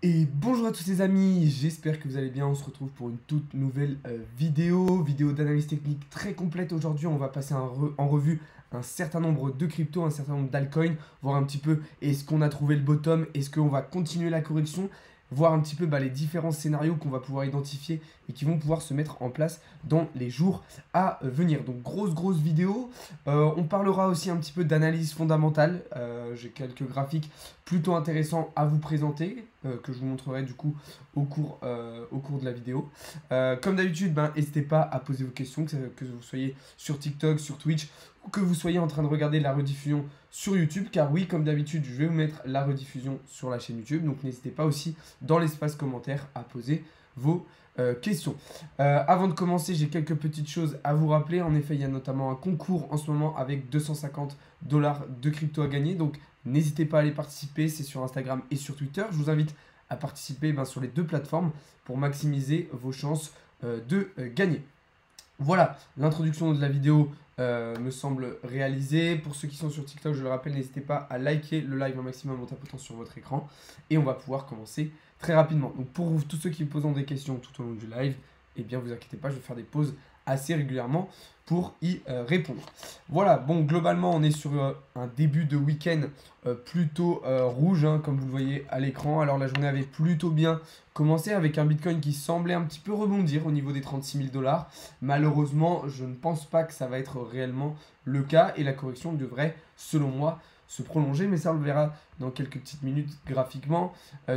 Et bonjour à tous les amis, j'espère que vous allez bien. On se retrouve pour une toute nouvelle vidéo d'analyse technique très complète. Aujourd'hui, on va passer en revue un certain nombre de cryptos, un certain nombre d'altcoins, voir un petit peu est-ce qu'on a trouvé le bottom, est-ce qu'on va continuer la correction, voir un petit peu les différents scénarios qu'on va pouvoir identifier et qui vont pouvoir se mettre en place dans les jours à venir. Donc grosse vidéo. On parlera aussi un petit peu d'analyse fondamentale. J'ai quelques graphiques plutôt intéressants à vous présenter, que je vous montrerai du coup au cours de la vidéo. Comme d'habitude, n'hésitez pas à poser vos questions, que vous soyez sur TikTok, sur Twitch, ou que vous soyez en train de regarder la rediffusion sur YouTube, car oui, comme d'habitude, je vais vous mettre la rediffusion sur la chaîne YouTube, donc n'hésitez pas aussi dans l'espace commentaire à poser vos questions. Avant de commencer, j'ai quelques petites choses à vous rappeler. En effet, il y a notamment un concours en ce moment avec 250 $ de crypto à gagner, donc n'hésitez pas à aller participer, c'est sur Instagram et sur Twitter. Je vous invite à participer sur les deux plateformes pour maximiser vos chances de gagner. Voilà, l'introduction de la vidéo me semble réalisée. Pour ceux qui sont sur TikTok, je le rappelle, n'hésitez pas à liker le live un maximum en tapotant sur votre écran. Et on va pouvoir commencer très rapidement. Donc pour vous, tous ceux qui me poseront des questions tout au long du live, eh bien vous inquiétez pas, je vais faire des pauses assez régulièrement pour y répondre. Voilà, bon, globalement, on est sur un début de week-end plutôt rouge, hein, comme vous le voyez à l'écran. Alors la journée avait plutôt bien commencé avec un Bitcoin qui semblait un petit peu rebondir au niveau des 36 000 $. Malheureusement, je ne pense pas que ça va être réellement le cas et la correction devrait, selon moi, se prolonger, mais ça on le verra dans quelques petites minutes graphiquement.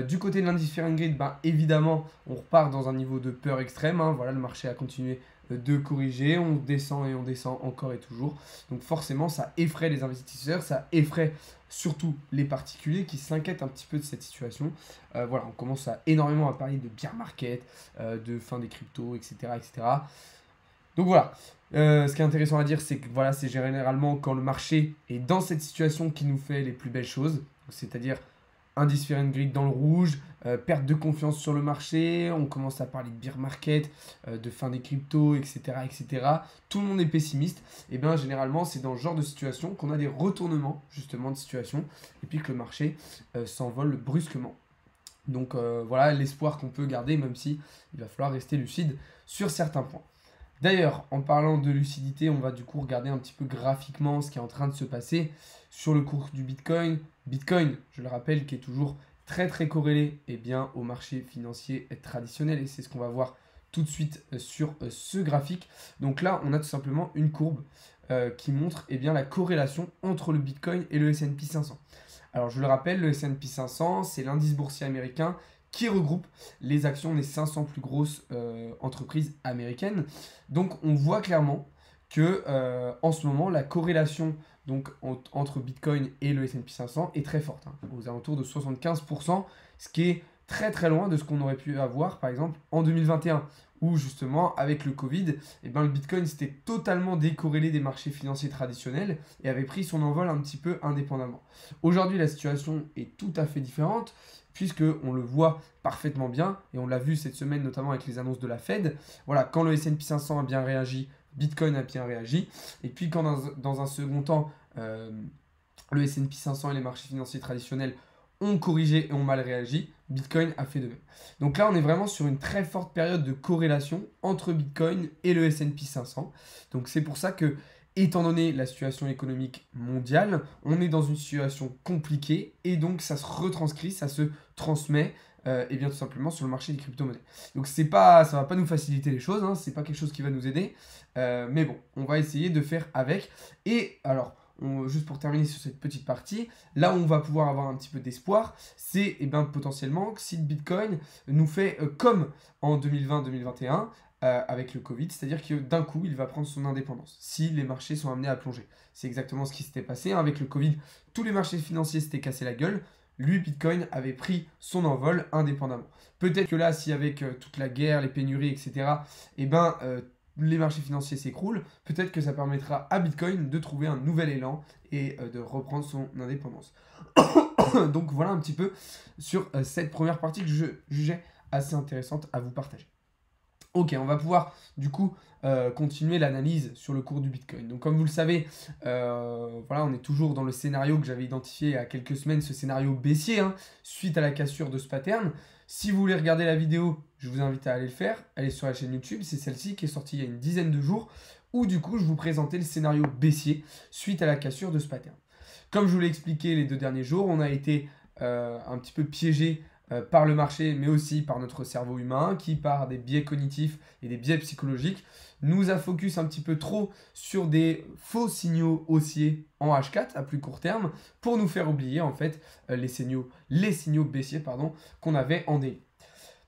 Du côté de l'Indifferent Grid, évidemment, on repart dans un niveau de peur extrême, hein. Voilà, le marché a continué de corriger, on descend et on descend encore et toujours. Donc forcément, ça effraie les investisseurs, ça effraie surtout les particuliers qui s'inquiètent un petit peu de cette situation. Voilà, on commence énormément à parler de bear market, de fin des cryptos, etc. etc. Donc voilà, ce qui est intéressant à dire, c'est que voilà, c'est généralement quand le marché est dans cette situation qui nous fait les plus belles choses, c'est-à-dire Indifferent Grid dans le rouge, perte de confiance sur le marché, on commence à parler de bear market, de fin des cryptos, etc., etc. Tout le monde est pessimiste. Et bien généralement, c'est dans ce genre de situation qu'on a des retournements justement de situation et puis que le marché s'envole brusquement. Donc voilà l'espoir qu'on peut garder, même si il va falloir rester lucide sur certains points. D'ailleurs, en parlant de lucidité, on va du coup regarder un petit peu graphiquement ce qui est en train de se passer sur le cours du Bitcoin. Bitcoin, je le rappelle, qui est toujours très corrélé au marché financier traditionnel et c'est ce qu'on va voir tout de suite sur ce graphique. Donc là, on a tout simplement une courbe qui montre la corrélation entre le Bitcoin et le S&P 500. Alors je le rappelle, le S&P 500, c'est l'indice boursier américain qui regroupe les actions des 500 plus grosses entreprises américaines. Donc on voit clairement que en ce moment, la corrélation entre Bitcoin et le S&P 500 est très forte, hein, aux alentours de 75%, ce qui est très loin de ce qu'on aurait pu avoir par exemple en 2021, où justement avec le Covid, le Bitcoin s'était totalement décorrélé des marchés financiers traditionnels et avait pris son envol un petit peu indépendamment. Aujourd'hui, la situation est tout à fait différente, puisqu'on le voit parfaitement bien, et on l'a vu cette semaine notamment avec les annonces de la Fed. Voilà, quand le S&P 500 a bien réagi, Bitcoin a bien réagi, et puis quand dans un second temps, le S&P 500 et les marchés financiers traditionnels ont corrigé et ont mal réagi, Bitcoin a fait de même. Donc là, on est vraiment sur une très forte période de corrélation entre Bitcoin et le S&P 500. Donc c'est pour ça que, étant donné la situation économique mondiale, on est dans une situation compliquée et donc ça se retranscrit, ça se transmet tout simplement sur le marché des crypto-monnaies. Donc ça va pas nous faciliter les choses, hein, c'est pas quelque chose qui va nous aider, mais bon, on va essayer de faire avec. Et alors, juste pour terminer sur cette petite partie, là où on va pouvoir avoir un petit peu d'espoir, c'est potentiellement que si le Bitcoin nous fait comme en 2020-2021, avec le Covid, c'est-à-dire que d'un coup, il va prendre son indépendance, si les marchés sont amenés à plonger. C'est exactement ce qui s'était passé, hein, avec le Covid, tous les marchés financiers s'étaient cassés la gueule, lui, Bitcoin, avait pris son envol indépendamment. Peut-être que là, si avec toute la guerre, les pénuries, etc., les marchés financiers s'écroulent, peut-être que ça permettra à Bitcoin de trouver un nouvel élan et de reprendre son indépendance. Donc voilà un petit peu sur cette première partie que je jugeais assez intéressante à vous partager. Ok, on va pouvoir du coup continuer l'analyse sur le cours du Bitcoin. Donc comme vous le savez, voilà, on est toujours dans le scénario que j'avais identifié il y a quelques semaines, ce scénario baissier, hein, suite à la cassure de ce pattern. Si vous voulez regarder la vidéo, je vous invite à aller le faire. Elle est sur la chaîne YouTube, c'est celle-ci qui est sortie il y a une dizaine de jours, où du coup je vous présentais le scénario baissier suite à la cassure de ce pattern. Comme je vous l'ai expliqué les 2 derniers jours, on a été un petit peu piégé par le marché, mais aussi par notre cerveau humain, qui par des biais cognitifs et des biais psychologiques, nous a focus un petit peu trop sur des faux signaux haussiers en H4 à plus court terme, pour nous faire oublier en fait les signaux baissiers qu'on avait en daily.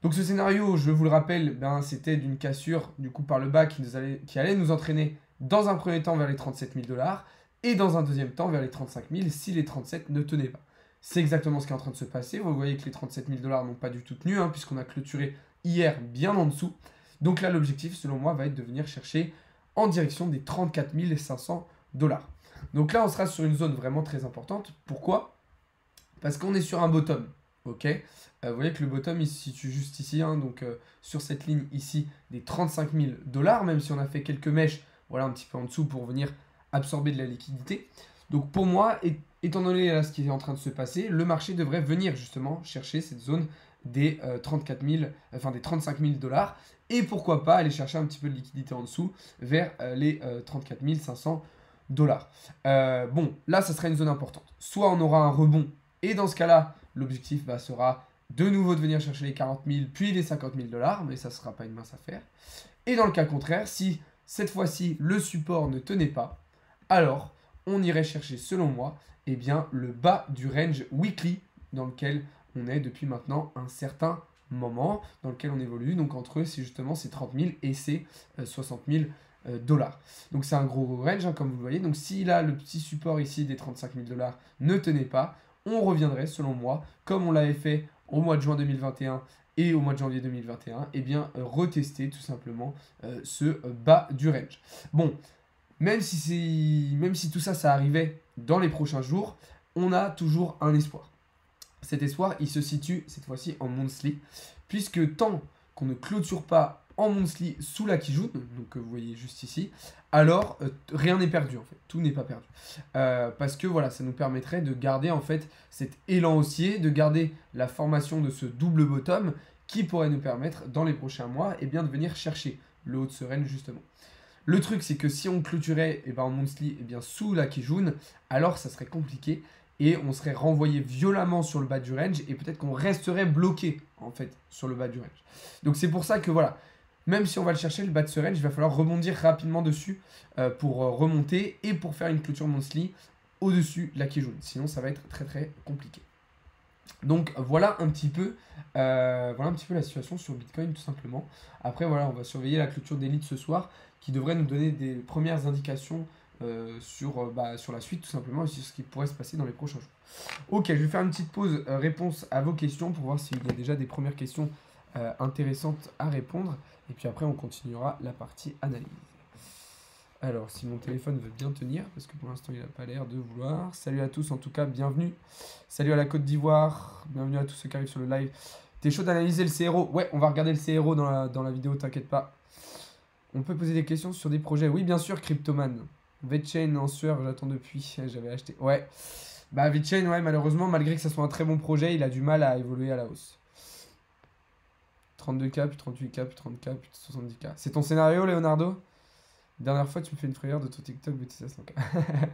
Donc ce scénario, je vous le rappelle, c'était d'une cassure du coup par le bas qui allait nous entraîner dans un premier temps vers les 37 000 $ et dans un deuxième temps vers les 35 000 si les 37 ne tenaient pas. C'est exactement ce qui est en train de se passer. Vous voyez que les 37 000 $ n'ont pas du tout tenu, hein, puisqu'on a clôturé hier bien en dessous. Donc là, l'objectif, selon moi, va être de venir chercher en direction des 34 500 $. Donc là, on sera sur une zone vraiment très importante. Pourquoi? Parce qu'on est sur un bottom. Ok, vous voyez que le bottom il se situe juste ici, hein, donc sur cette ligne ici des 35 000 $, même si on a fait quelques mèches, voilà, un petit peu en dessous pour venir absorber de la liquidité. Donc pour moi, étant donné là, ce qui est en train de se passer, le marché devrait venir justement chercher cette zone des 34 000, enfin des 35 000 $, et pourquoi pas aller chercher un petit peu de liquidité en dessous vers les 34 500 $. Bon, là, ça serait une zone importante. Soit on aura un rebond, et dans ce cas-là, l'objectif sera de nouveau de venir chercher les 40 000, puis les 50 000 $, mais ça ne sera pas une mince affaire. Et dans le cas contraire, si cette fois-ci le support ne tenait pas, alors on irait chercher, selon moi, eh bien, le bas du range weekly dans lequel on est depuis maintenant un certain moment, dans lequel on évolue, donc entre justement ces 30 000 et ces 60 000 $. Donc c'est un gros range, hein, comme vous le voyez. Donc si là, le petit support ici des 35 000 $ ne tenait pas, on reviendrait, selon moi, comme on l'avait fait au mois de juin 2021 et au mois de janvier 2021, eh bien, retester tout simplement ce bas du range. Bon, même si tout ça, ça arrivait dans les prochains jours, on a toujours un espoir. Cet espoir, il se situe cette fois-ci en monthly, puisque tant qu'on ne clôture pas en monthly sous la Kijun, donc vous voyez juste ici, alors rien n'est perdu en fait, tout n'est pas perdu. Parce que voilà, ça nous permettrait de garder en fait cet élan haussier, de garder la formation de ce double bottom qui pourrait nous permettre dans les prochains mois de venir chercher le haut de ce range justement. Le truc c'est que si on clôturait en monthly sous la Kijun, alors ça serait compliqué et on serait renvoyé violemment sur le bas du range et peut-être qu'on resterait bloqué en fait sur le bas du range. Donc c'est pour ça que voilà, même si on va le chercher, le bas de ce range, il va falloir rebondir rapidement dessus pour remonter et pour faire une clôture monthly au-dessus de la Kijun. Sinon, ça va être très très compliqué. Donc voilà un petit peu la situation sur Bitcoin tout simplement. Après voilà, on va surveiller la clôture d'élite ce soir qui devrait nous donner des premières indications sur la suite tout simplement et sur ce qui pourrait se passer dans les prochains jours. Ok, je vais faire une petite pause réponse à vos questions pour voir s'il y a déjà des premières questions intéressantes à répondre. Et puis après, on continuera la partie analyse. Alors, si mon téléphone veut bien tenir, parce que pour l'instant, il n'a pas l'air de vouloir. Salut à tous, en tout cas, bienvenue. Salut à la Côte d'Ivoire. Bienvenue à tous ceux qui arrivent sur le live. T'es chaud d'analyser le CRO? Ouais, on va regarder le CRO dans la vidéo, t'inquiète pas. On peut poser des questions sur des projets. Oui, bien sûr, Cryptoman. VeChain en sueur, j'attends depuis. J'avais acheté. Ouais. Bah, VeChain, ouais, malheureusement, malgré que ça soit un très bon projet, il a du mal à évoluer à la hausse. 32K, puis 38K, puis 30K, puis 70K. C'est ton scénario, Leonardo? Dernière fois, tu me fais une frayeur de ton TikTok, BTC à 100K.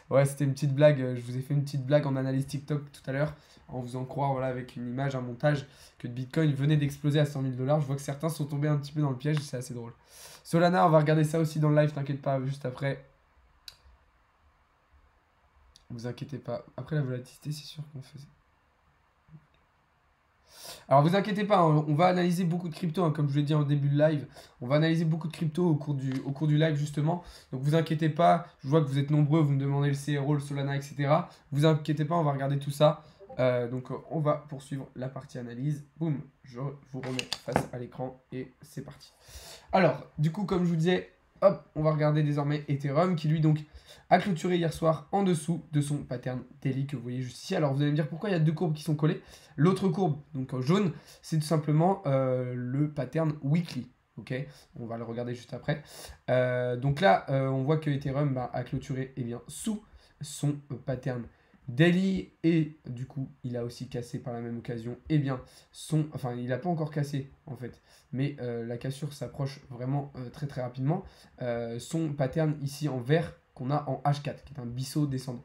Ouais, c'était une petite blague. Je vous ai fait une petite blague en analyse TikTok tout à l'heure, en vous faisant croire, voilà, avec une image, un montage, que le Bitcoin venait d'exploser à 100 000 $. Je vois que certains sont tombés un petit peu dans le piège, c'est assez drôle. Solana, on va regarder ça aussi dans le live, t'inquiète pas, juste après. Vous inquiétez pas. Après la volatilité, c'est sûr qu'on fait ça. Alors vous inquiétez pas, hein, on va analyser beaucoup de crypto, hein, comme je vous l'ai dit en début de live. On va analyser beaucoup de crypto au cours du live justement. Donc vous inquiétez pas, je vois que vous êtes nombreux, vous me demandez le CRO, le Solana, etc. Vous inquiétez pas, on va regarder tout ça. Donc on va poursuivre la partie analyse. Boum, je vous remets face à l'écran et c'est parti. Alors, du coup, comme je vous disais, hop, on va regarder désormais Ethereum qui lui donc a clôturé hier soir en dessous de son pattern daily que vous voyez juste ici. Alors vous allez me dire pourquoi il y a deux courbes qui sont collées. L'autre courbe, donc jaune, c'est tout simplement le pattern weekly. Ok, on va le regarder juste après. Donc là, on voit que Ethereum a clôturé sous son pattern daily et du coup, il a aussi cassé par la même occasion enfin, il n'a pas encore cassé en fait, mais la cassure s'approche vraiment très très rapidement. Son pattern ici en vert qu'on a en H4, qui est un biseau descendant.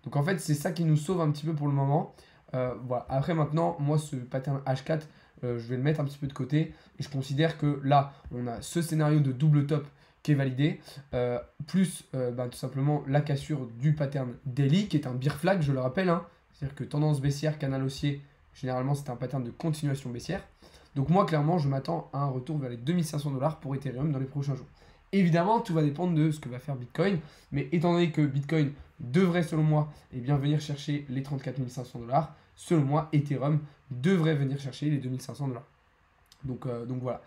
Donc en fait, c'est ça qui nous sauve un petit peu pour le moment. Voilà. Après maintenant, moi, ce pattern H4, je vais le mettre un petit peu de côté. Et je considère que là, on a ce scénario de double top qui est validé, plus tout simplement la cassure du pattern daily, qui est un bear flag, je le rappelle. Hein. C'est-à-dire que tendance baissière, canal haussier, généralement, c'est un pattern de continuation baissière. Donc moi, clairement, je m'attends à un retour vers les 2500 $ pour Ethereum dans les prochains jours. Évidemment, tout va dépendre de ce que va faire Bitcoin, mais étant donné que Bitcoin devrait, selon moi, venir chercher les 34 500 $, selon moi, Ethereum devrait venir chercher les 2500 $. Donc voilà,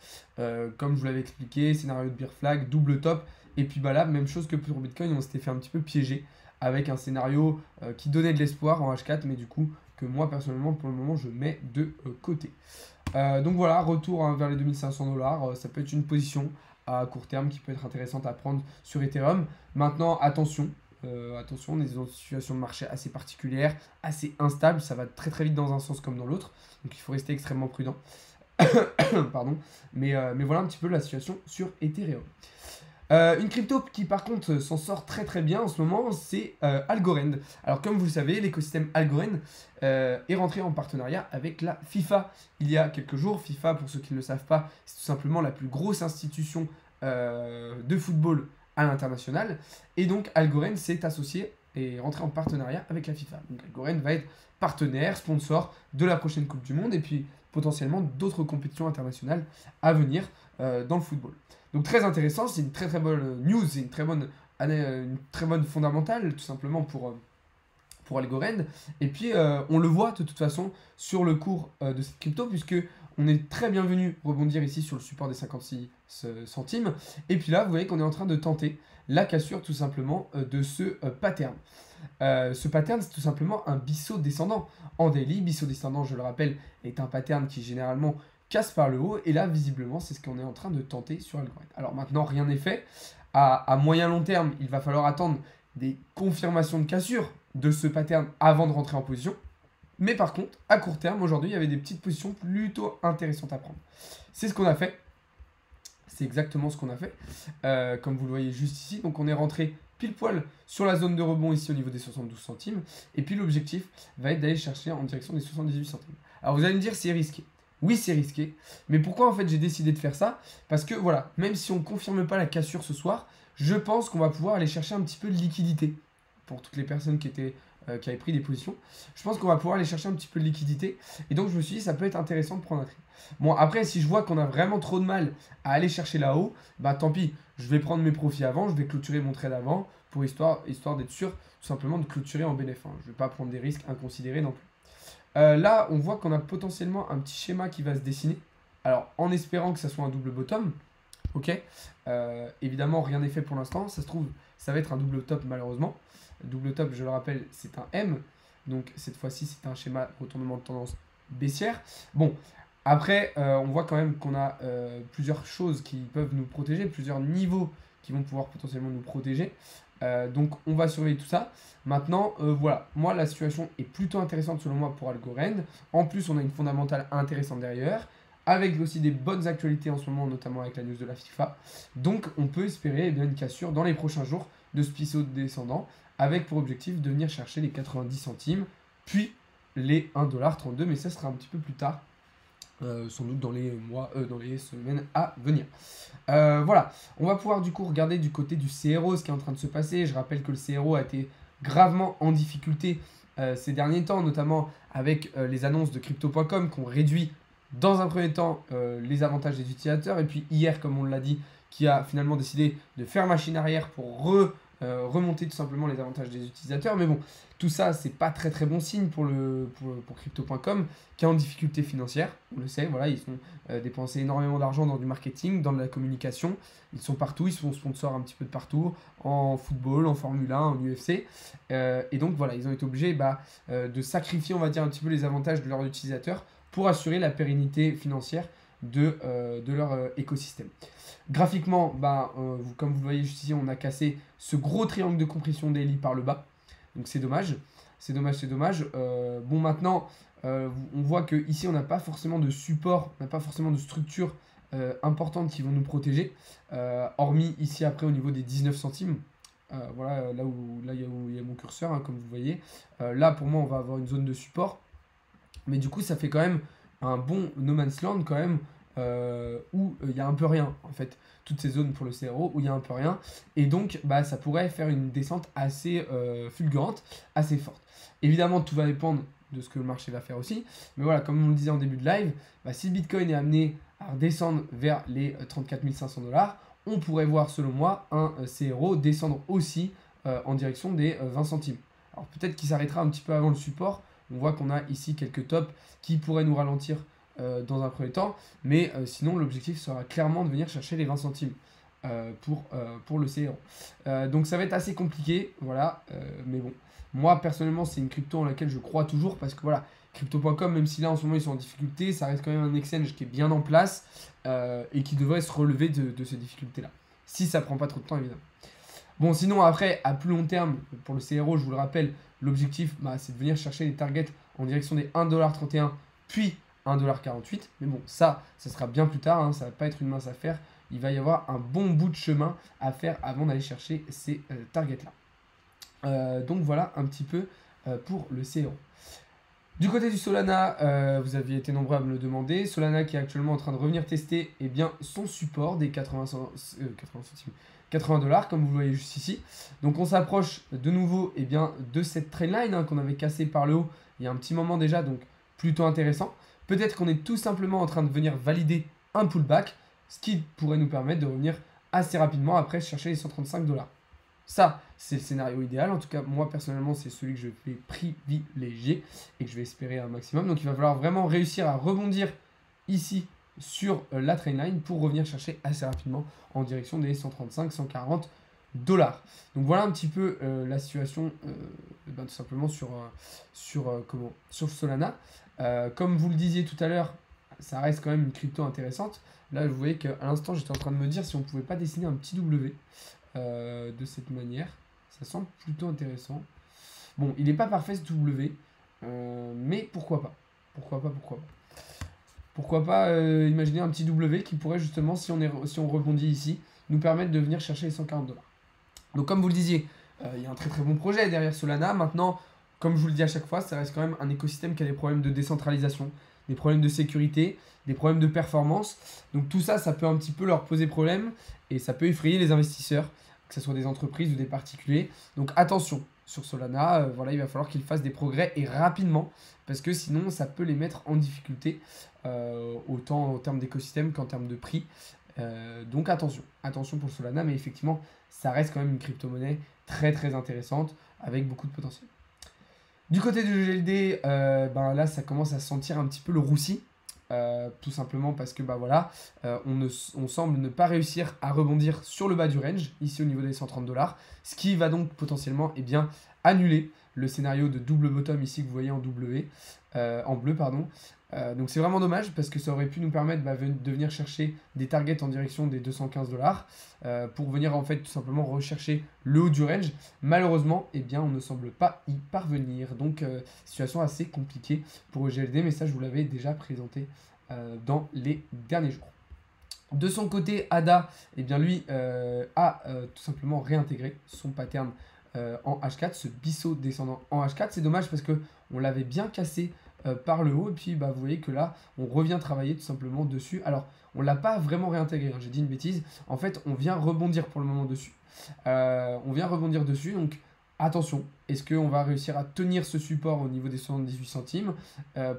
comme je vous l'avais expliqué, scénario de bear flag, double top, et puis là, même chose que pour Bitcoin, on s'était fait un petit peu piéger avec un scénario qui donnait de l'espoir en H4, mais du coup, que moi, personnellement, pour le moment, je mets de côté. Donc voilà, retour vers les 2500 $, ça peut être une position à court terme qui peut être intéressante à prendre sur Ethereum. Maintenant, attention, on est dans une situation de marché assez particulière, assez instable, ça va très très vite dans un sens comme dans l'autre, donc il faut rester extrêmement prudent. Pardon, mais voilà un petit peu la situation sur Ethereum. Une crypto qui par contre s'en sort très très bien en ce moment, c'est Algorand. Alors comme vous le savez, l'écosystème Algorand est rentré en partenariat avec la FIFA il y a quelques jours. FIFA, pour ceux qui ne le savent pas, c'est tout simplement la plus grosse institution de football à l'international. Et donc Algorand s'est associé et rentré en partenariat avec la FIFA. Donc Algorand va être partenaire, sponsor de la prochaine Coupe du Monde et puis potentiellement d'autres compétitions internationales à venir dans le football. Donc très intéressant, c'est une très très bonne news, c'est une très bonne fondamentale tout simplement pour Algorand. Et puis on le voit de toute façon sur le cours de cette crypto puisque on est très bienvenu rebondir ici sur le support des 56 centimes. Et puis là, vous voyez qu'on est en train de tenter la cassure tout simplement de ce pattern. Ce pattern, c'est tout simplement un biseau descendant en daily. Biseau descendant, je le rappelle, est un pattern qui généralement casse par le haut. Et là, visiblement, c'est ce qu'on est en train de tenter sur Algorand. Alors maintenant, rien n'est fait. À moyen long terme, il va falloir attendre des confirmations de cassure de ce pattern avant de rentrer en position. Mais par contre, à court terme, aujourd'hui, il y avait des petites positions plutôt intéressantes à prendre. C'est ce qu'on a fait. C'est exactement ce qu'on a fait. Comme vous le voyez juste ici. Donc on est rentré pile poil sur la zone de rebond ici au niveau des 72 centimes. Et puis l'objectif va être d'aller chercher en direction des 78 centimes. Alors vous allez me dire, c'est risqué. Oui, c'est risqué. Mais pourquoi en fait j'ai décidé de faire ça? Parce que voilà, même si on ne confirme pas la cassure ce soir, je pense qu'on va pouvoir aller chercher un petit peu de liquidité. Pour toutes les personnes qui avaient pris des positions, je pense qu'on va pouvoir aller chercher un petit peu de liquidité. Et donc je me suis dit, ça peut être intéressant de prendre un trade. Bon, après, si je vois qu'on a vraiment trop de mal à aller chercher là-haut, bah tant pis, je vais prendre mes profits avant, je vais clôturer mon trade avant, pour histoire d'être sûr tout simplement de clôturer en bénéfice. Je ne vais pas prendre des risques inconsidérés non plus. Là, on voit qu'on a potentiellement un petit schéma qui va se dessiner. Alors, en espérant que ça soit un double bottom, ok. Évidemment, rien n'est fait pour l'instant. Ça se trouve, ça va être un double top malheureusement. Double top, je le rappelle, c'est un M. Donc, cette fois-ci, c'est un schéma retournement de tendance baissière. Bon, après, on voit quand même qu'on a plusieurs choses qui peuvent nous protéger, plusieurs niveaux qui vont pouvoir potentiellement nous protéger. Donc, on va surveiller tout ça. Maintenant, voilà, moi, la situation est plutôt intéressante selon moi pour Algorand. En plus, on a une fondamentale intéressante derrière, avec aussi des bonnes actualités en ce moment, notamment avec la news de la FIFA. Donc, on peut espérer une cassure dans les prochains jours de ce biseau descendant, avec pour objectif de venir chercher les 90 centimes, puis les 1,32$, mais ça sera un petit peu plus tard. Sans doute dans les mois, dans les semaines à venir. Voilà, on va pouvoir du coup regarder du côté du CRO ce qui est en train de se passer. Je rappelle que le CRO a été gravement en difficulté ces derniers temps, notamment avec les annonces de crypto.com qui ont réduit dans un premier temps les avantages des utilisateurs, et puis hier, comme on l'a dit, qui a finalement décidé de faire machine arrière pour remonter tout simplement les avantages des utilisateurs. Mais bon, tout ça, c'est pas très très bon signe pour crypto.com qui est en difficulté financière. On le sait, voilà, ils ont dépensé énormément d'argent dans du marketing, dans de la communication. Ils sont partout, ils sont sponsors un petit peu de partout, en football, en Formule 1, en UFC. Et donc voilà, ils ont été obligés de sacrifier, on va dire, un petit peu les avantages de leurs utilisateurs pour assurer la pérennité financière de leur écosystème. Graphiquement, bah, comme vous le voyez juste ici, on a cassé ce gros triangle de compression daily par le bas. Donc c'est dommage. C'est dommage, c'est dommage. Bon, maintenant, on voit que ici on n'a pas forcément de support, on n'a pas forcément de structure importante qui vont nous protéger. Hormis ici après au niveau des 19 centimes. Voilà, là où il y a mon curseur, hein, comme vous voyez. Là, pour moi, on va avoir une zone de support. Mais du coup, ça fait quand même un bon no man's land quand même, où il y a un peu rien, en fait. Toutes ces zones pour le CRO où il y a un peu rien. Et donc, bah, ça pourrait faire une descente assez fulgurante, assez forte. Évidemment, tout va dépendre de ce que le marché va faire aussi. Mais voilà, comme on le disait en début de live, bah, si le Bitcoin est amené à redescendre vers les 34 500 $, on pourrait voir, selon moi, un CRO descendre aussi en direction des 20 centimes. Alors peut-être qu'il s'arrêtera un petit peu avant le support. On voit qu'on a ici quelques tops qui pourraient nous ralentir dans un premier temps. Mais sinon, l'objectif sera clairement de venir chercher les 20 centimes pour le CRO. Donc ça va être assez compliqué, voilà. Mais bon, moi personnellement, c'est une crypto en laquelle je crois toujours parce que voilà, crypto.com, même si là en ce moment ils sont en difficulté, ça reste quand même un exchange qui est bien en place et qui devrait se relever de ces difficultés-là. Si ça prend pas trop de temps, évidemment. Bon, sinon, après, à plus long terme, pour le CRO, je vous le rappelle, l'objectif, bah, c'est de venir chercher les targets en direction des 1,31$, puis 1,48$. Mais bon, ça sera bien plus tard, hein, ça va pas être une mince affaire. Il va y avoir un bon bout de chemin à faire avant d'aller chercher ces targets-là. Donc voilà un petit peu pour le CRO. Du côté du Solana, vous aviez été nombreux à me le demander. Solana qui est actuellement en train de revenir tester bien, son support des 80 centimes. 80 $, comme vous le voyez juste ici. Donc on s'approche de nouveau bien, de cette trendline hein, qu'on avait cassée par le haut il y a un petit moment déjà, donc plutôt intéressant. Peut-être qu'on est tout simplement en train de venir valider un pullback, ce qui pourrait nous permettre de revenir assez rapidement après chercher les 135 $. Ça, c'est le scénario idéal. En tout cas, moi, personnellement, c'est celui que je vais privilégier et que je vais espérer un maximum. Donc, il va falloir vraiment réussir à rebondir ici sur la trendline pour revenir chercher assez rapidement en direction des 135-140 $. Donc, voilà un petit peu la situation tout simplement sur Solana. Comme vous le disiez tout à l'heure, ça reste quand même une crypto intéressante. Là, vous voyez qu'à l'instant, j'étais en train de me dire si on ne pouvait pas dessiner un petit W. De cette manière, ça semble plutôt intéressant. Bon, il n'est pas parfait ce W, mais pourquoi pas, pourquoi pas imaginer un petit W qui pourrait justement, si on rebondit ici, nous permettre de venir chercher les 140 $. Donc comme vous le disiez, il y a un très très bon projet derrière Solana. Maintenant, comme je vous le dis à chaque fois, ça reste quand même un écosystème qui a des problèmes de décentralisation, des problèmes de sécurité, des problèmes de performance. Donc tout ça, ça peut un petit peu leur poser problème et ça peut effrayer les investisseurs, que ce soit des entreprises ou des particuliers. Donc attention sur Solana, voilà, il va falloir qu'ils fassent des progrès et rapidement parce que sinon ça peut les mettre en difficulté autant en termes d'écosystème qu'en termes de prix. Donc attention pour Solana, mais effectivement ça reste quand même une crypto-monnaie très très intéressante avec beaucoup de potentiel. Du côté du GLD, là ça commence à sentir un petit peu le roussi. Tout simplement parce que on semble ne pas réussir à rebondir sur le bas du range, ici au niveau des 130 $, ce qui va donc potentiellement annuler le scénario de double bottom ici que vous voyez en bleu. Donc c'est vraiment dommage parce que ça aurait pu nous permettre de venir chercher des targets en direction des 215 $, pour venir en fait tout simplement rechercher le haut du range. Malheureusement, on ne semble pas y parvenir. Donc situation assez compliquée pour EGLD, mais ça je vous l'avais déjà présenté dans les derniers jours. De son côté, ADA, lui a tout simplement réintégré son pattern en H4, ce biseau descendant en H4. C'est dommage parce que on l'avait bien cassé par le haut et puis vous voyez que là on revient travailler tout simplement dessus. Alors on l'a pas vraiment réintégré, hein, j'ai dit une bêtise, en fait on vient rebondir pour le moment dessus. Donc attention, est-ce qu'on va réussir à tenir ce support au niveau des 78 centimes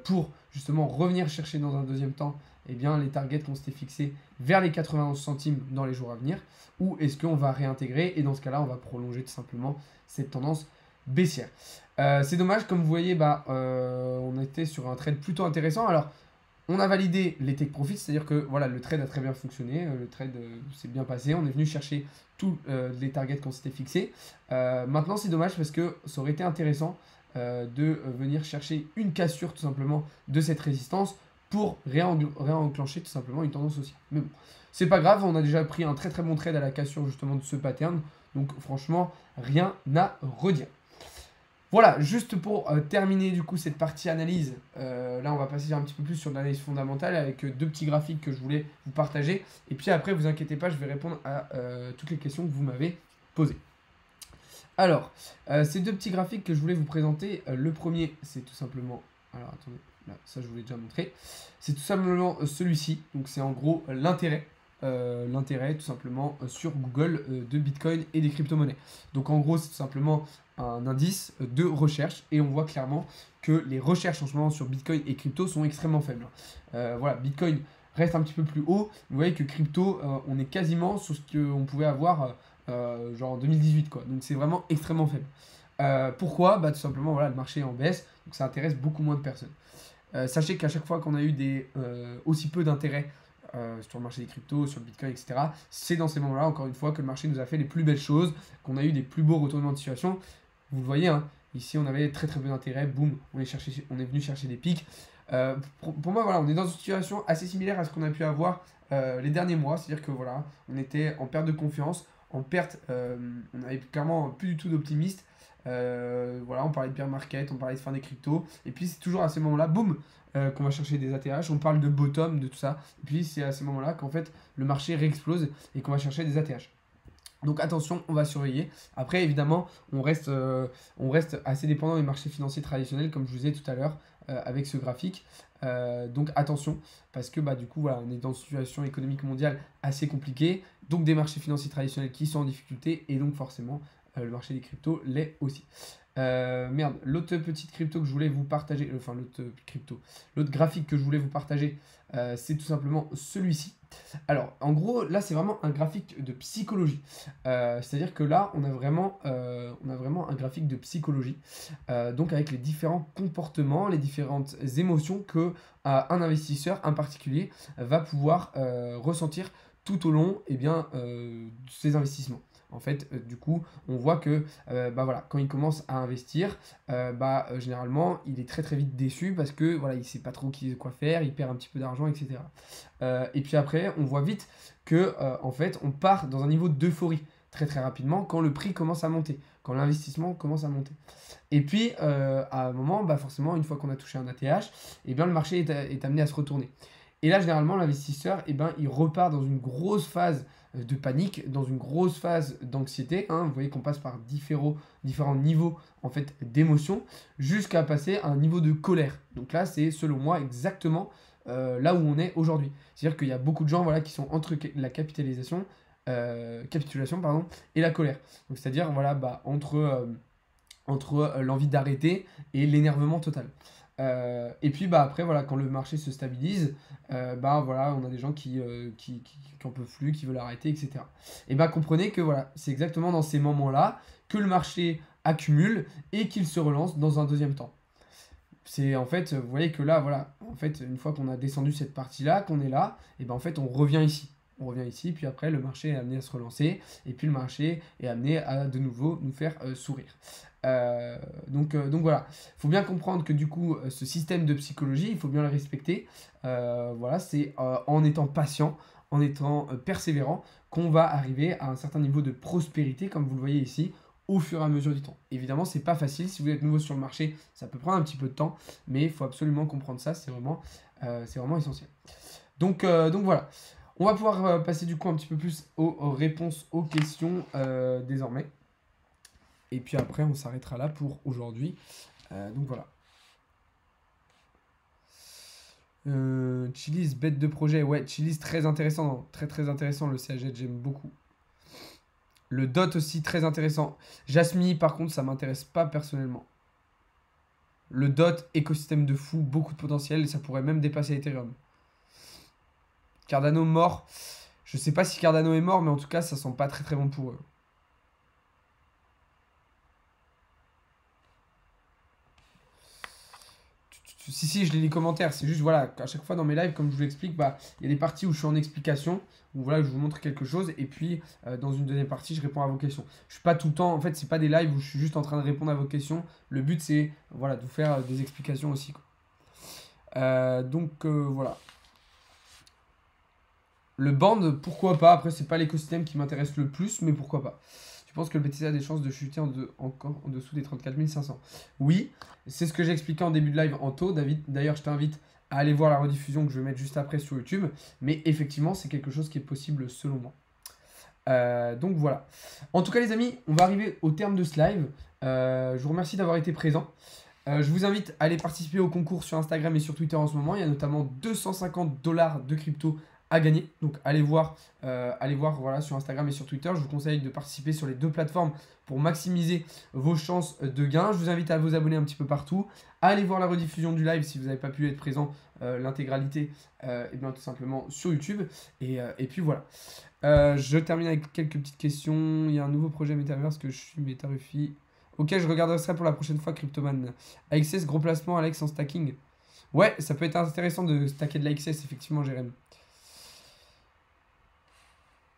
pour justement revenir chercher dans un deuxième temps les targets qu'on s'était fixés vers les 91 centimes dans les jours à venir, ou est-ce qu'on va réintégrer et dans ce cas-là on va prolonger tout simplement cette tendance baissière. C'est dommage, comme vous voyez, on était sur un trade plutôt intéressant. Alors, on a validé les take profits, c'est-à-dire que voilà, le trade a très bien fonctionné, le trade s'est bien passé, on est venu chercher tous les targets qu'on s'était fixés. Maintenant, c'est dommage parce que ça aurait été intéressant de venir chercher une cassure tout simplement de cette résistance pour réenclencher tout simplement une tendance haussière. Mais bon, c'est pas grave, on a déjà pris un très très bon trade à la cassure justement de ce pattern. Donc franchement, rien à redire. Voilà, juste pour terminer du coup cette partie analyse, là on va passer un petit peu plus sur l'analyse fondamentale avec deux petits graphiques que je voulais vous partager. Et puis après, vous inquiétez pas, je vais répondre à toutes les questions que vous m'avez posées. Alors, ces deux petits graphiques que je voulais vous présenter, le premier c'est tout simplement... Alors attendez, là, ça je vous l'ai déjà montré. C'est tout simplement celui-ci, donc c'est en gros l'intérêt. L'intérêt tout simplement sur Google de Bitcoin et des crypto-monnaies. Donc en gros c'est tout simplement un indice de recherche et on voit clairement que les recherches en ce moment sur Bitcoin et crypto sont extrêmement faibles. Voilà, Bitcoin reste un petit peu plus haut, vous voyez que crypto on est quasiment sur ce qu'on pouvait avoir genre en 2018 quoi, donc c'est vraiment extrêmement faible. Pourquoi? Bah tout simplement voilà, le marché est en baisse, donc ça intéresse beaucoup moins de personnes. Sachez qu'à chaque fois qu'on a eu aussi peu d'intérêt sur le marché des cryptos, sur le Bitcoin, etc. C'est dans ces moments-là, encore une fois, que le marché nous a fait les plus belles choses, qu'on a eu des plus beaux retournements de situation. Vous le voyez, hein, ici on avait très très peu d'intérêt, boum, on est venu chercher des pics. Pour moi, voilà, on est dans une situation assez similaire à ce qu'on a pu avoir les derniers mois, c'est-à-dire que voilà, on était en perte de confiance, en perte, on avait clairement plus du tout d'optimistes. Voilà, on parlait de bear market, on parlait de fin des cryptos, et puis c'est toujours à ces moments-là, boum, qu'on va chercher des ATH, on parle de bottom, de tout ça, et puis c'est à ces moments-là qu'en fait le marché réexplose et qu'on va chercher des ATH. Donc attention, on va surveiller. Après, évidemment, on reste assez dépendant des marchés financiers traditionnels, comme je vous disais tout à l'heure, avec ce graphique. Donc attention, parce que bah, du coup, voilà, on est dans une situation économique mondiale assez compliquée, donc des marchés financiers traditionnels qui sont en difficulté, et donc forcément, le marché des cryptos l'est aussi. Merde, l'autre petite crypto que je voulais vous partager, enfin l'autre graphique que je voulais vous partager, c'est tout simplement celui-ci. Alors, en gros, là, c'est vraiment un graphique de psychologie. C'est-à-dire que là, on a vraiment un graphique de psychologie, donc avec les différents comportements, les différentes émotions que un investisseur, un particulier, va pouvoir ressentir tout au long de ses investissements. En fait, du coup, on voit que bah voilà, quand il commence à investir, généralement, il est très très vite déçu parce que voilà, il sait pas trop quoi faire, il perd un petit peu d'argent, etc. Et puis après, on voit vite que en fait, on part dans un niveau d'euphorie très très rapidement quand le prix commence à monter, quand l'investissement commence à monter. Et puis, à un moment, bah forcément, une fois qu'on a touché un ATH, eh bien, le marché est amené à se retourner. Et là, généralement, l'investisseur, il repart dans une grosse phase de panique, dans une grosse phase d'anxiété. Hein. Vous voyez qu'on passe par différents niveaux en fait, d'émotions jusqu'à passer à un niveau de colère. Donc là, c'est selon moi exactement là où on est aujourd'hui. C'est-à-dire qu'il y a beaucoup de gens voilà, qui sont entre la capitulation et la colère. Donc c'est-à-dire voilà, entre l'envie d'arrêter et l'énervement total. Et puis après voilà, quand le marché se stabilise, voilà, on a des gens qui en peuvent plus, qui veulent arrêter, etc. Et comprenez que voilà, c'est exactement dans ces moments-là que le marché accumule et qu'il se relance dans un deuxième temps. C'est en fait, vous voyez que là, voilà, en fait, une fois qu'on a descendu cette partie-là, qu'on est là, et en fait, on revient ici. On revient ici, puis après, le marché est amené à se relancer, et puis le marché est amené à de nouveau nous faire sourire. Donc voilà, il faut bien comprendre que du coup, ce système de psychologie, il faut bien le respecter. Voilà, c'est en étant patient, en étant persévérant, qu'on va arriver à un certain niveau de prospérité, comme vous le voyez ici, au fur et à mesure du temps. Évidemment, c'est pas facile. Si vous êtes nouveau sur le marché, ça peut prendre un petit peu de temps, mais il faut absolument comprendre ça. C'est vraiment essentiel. Donc voilà. On va pouvoir passer du coup un petit peu plus aux réponses aux questions désormais. Et puis après, on s'arrêtera là pour aujourd'hui. Donc voilà. Chili's, bête de projet. Ouais, Chili's, très intéressant. Très très intéressant. Le CHZ, j'aime beaucoup. Le DOT aussi, très intéressant. Jasmine, par contre, ça m'intéresse pas personnellement. Le DOT, écosystème de fou, beaucoup de potentiel. Et ça pourrait même dépasser Ethereum. Cardano mort. Je sais pas si Cardano est mort, mais en tout cas, ça sent pas très très bon pour eux. Si, je lis les commentaires. C'est juste, voilà, à chaque fois dans mes lives, comme je vous l'explique, il y a des parties où je suis en explication, où voilà, je vous montre quelque chose, et puis dans une deuxième partie, je réponds à vos questions. Je suis pas tout le temps, en fait, c'est pas des lives où je suis juste en train de répondre à vos questions. Le but, c'est voilà, de vous faire des explications aussi, quoi. Voilà. Le band, pourquoi pas? Après, c'est pas l'écosystème qui m'intéresse le plus, mais pourquoi pas? Tu penses que le BTC a des chances de chuter encore en dessous des 34 500? Oui, c'est ce que j'ai expliqué en début de live en taux, David. D'ailleurs, je t'invite à aller voir la rediffusion que je vais mettre juste après sur YouTube. Mais effectivement, c'est quelque chose qui est possible selon moi. Donc voilà. En tout cas, les amis, on va arriver au terme de ce live. Je vous remercie d'avoir été présent. Je vous invite à aller participer au concours sur Instagram et sur Twitter en ce moment. Il y a notamment 250 $ de crypto à gagner. Donc allez voir voilà, sur Instagram et sur Twitter. Je vous conseille de participer sur les deux plateformes pour maximiser vos chances de gain. Je vous invite à vous abonner un petit peu partout. Allez voir la rediffusion du live si vous n'avez pas pu être présent l'intégralité et bien tout simplement sur YouTube. Et puis voilà. Je termine avec quelques petites questions. Il y a un nouveau projet Metaverse que je suis Metarufi. Ok, je regarderai ça pour la prochaine fois, Cryptoman. AXS, gros placement, Alex, en stacking. Ouais, ça peut être intéressant de stacker de l'AXS, effectivement, Jérém.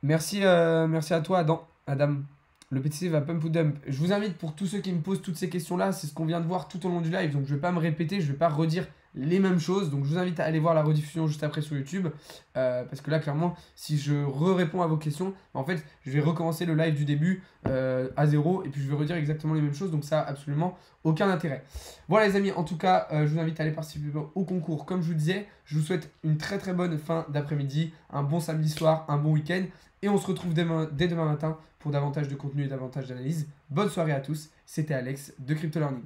Merci à toi, Adam. Le PTC va pump ou dump. Je vous invite, pour tous ceux qui me posent toutes ces questions-là, c'est ce qu'on vient de voir tout au long du live. Donc je ne vais pas me répéter, je ne vais pas redire les mêmes choses. Donc je vous invite à aller voir la rediffusion juste après sur YouTube. Parce que là, clairement, si je réponds à vos questions, en fait, je vais recommencer le live du début à zéro. Et puis je vais redire exactement les mêmes choses. Donc ça n'a absolument aucun intérêt. Voilà les amis, en tout cas, je vous invite à aller participer au concours. Comme je vous disais, je vous souhaite une très très bonne fin d'après-midi, un bon samedi soir, un bon week-end. Et on se retrouve dès demain matin pour davantage de contenu et davantage d'analyse. Bonne soirée à tous, c'était Alex de Crypto Learning.